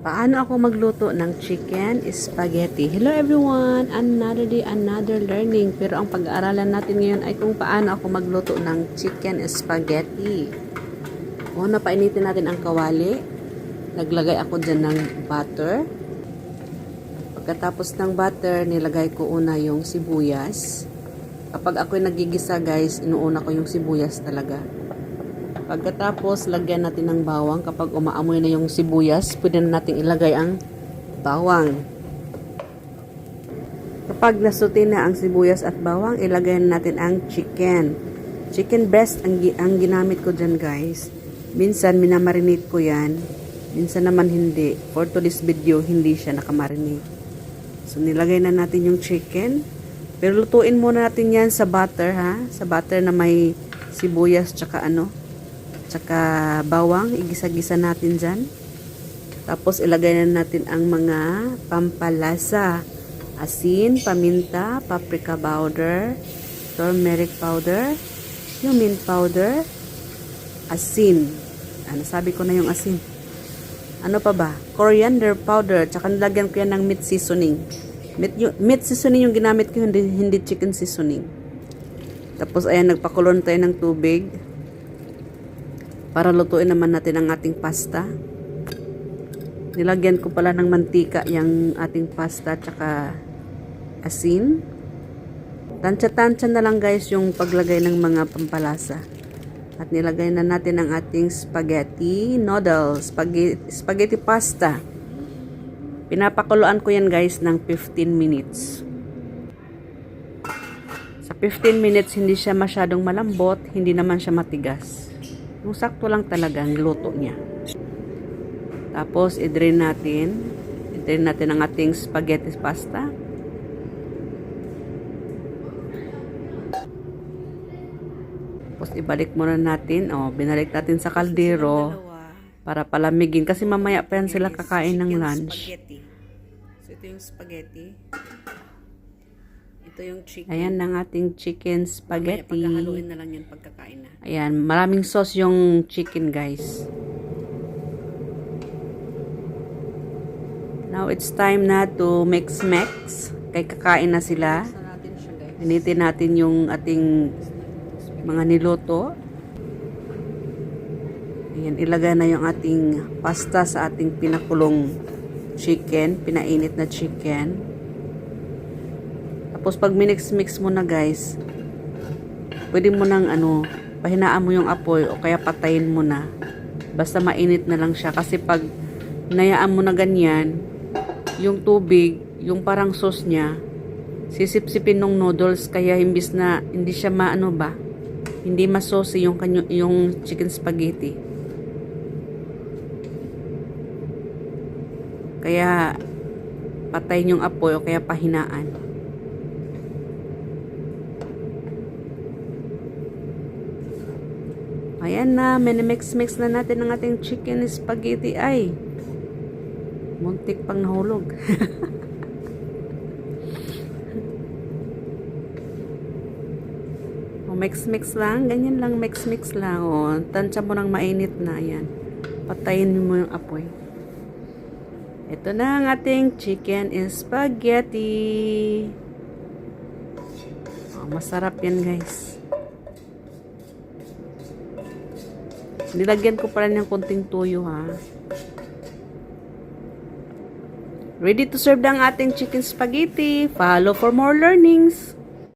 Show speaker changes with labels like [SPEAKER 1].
[SPEAKER 1] Paano ako magluto ng chicken spaghetti? Hello everyone! Another day, another learning. Pero ang pag-aaralan natin ngayon ay kung paano ako magluto ng chicken spaghetti. Una, painitin natin ang kawali. Naglagay ako dyan ng butter. Pagkatapos ng butter, nilagay ko una yung sibuyas. Kapag ako'y nagigisa guys, inuuna ko yung sibuyas talaga. Pagkatapos, lagyan natin ng bawang. Kapag umaamoy na yung sibuyas, pwede na natin ilagay ang bawang. Kapag nasuti na ang sibuyas at bawang, ilagay na natin ang chicken. Chicken breast ang ginamit ko dyan guys. Minsan, minamarinate ko yan. Minsan naman hindi. For today's video, hindi siya nakamarinate. So, nilagay na natin yung chicken. Pero lutuin muna natin yan sa butter ha. Sa butter na may sibuyas tsaka tsaka bawang, igisa-gisa natin dyan. Tapos ilagay na natin ang mga pampalasa. Asin, paminta, paprika powder, turmeric powder, cumin powder, asin. Ano, sabi ko na yung asin. Ano pa ba? Coriander powder, tsaka nilagyan ko yan ng meat seasoning. Meat seasoning yung ginamit ko, hindi chicken seasoning. Tapos ayan, nagpakulon tayo ng tubig. Para lutuin naman natin ang ating pasta. Nilagyan ko pala ng mantika yung ating pasta tsaka asin. Tansya-tansya na lang guys yung paglagay ng mga pampalasa. At nilagay na natin ang ating spaghetti noodles, spaghetti pasta. Pinapakuluan ko yan guys ng 15 minutes. Sa 15 minutes hindi siya masyadong malambot, hindi naman siya matigas. Yung sakto lang talaga ang luto niya. Tapos, i-drain natin. I-drain natin ang ating spaghetti pasta. Tapos, ibalik muna natin. O, binalik natin sa kaldero para palamigin. Kasi mamaya pa yan sila kakain ng lunch. So, ito yung spaghetti. Ito yung chicken. Ayan ang ating chicken spaghetti. Paghahaluin na lang yun pagkakain na. Ayan, maraming sauce yung chicken guys. Now it's time na to mix. Kay kakain na sila. Initin natin yung ating mga niluto. Ayan, ilagay na yung ating pasta sa ating pinakulong chicken, pinainit na chicken. Tapos pag minix-mix mo na guys, pwede mo nang pahinaan mo yung apoy o kaya patayin mo na. Basta mainit na lang siya. Kasi pag hinayaan mo na ganyan, yung tubig, yung parang sauce niya, sisip-sipin ng noodles. Kaya imbis na hindi siya hindi masaucy yung chicken spaghetti. Kaya patayin yung apoy o kaya pahinaan. Ayan na, minimix na natin ang ating chicken spaghetti. Ay, muntik pang nahulog. O, mix lang, ganyan lang, mix lang. O, tansya mo nang mainit na, ayan. Patayin mo yung apoy. Ito na ang ating chicken spaghetti. O, masarap yan guys. Nilagyan ko pala ng konting tuyo ha. Ready to serve na ang ating chicken spaghetti. Follow for more learnings.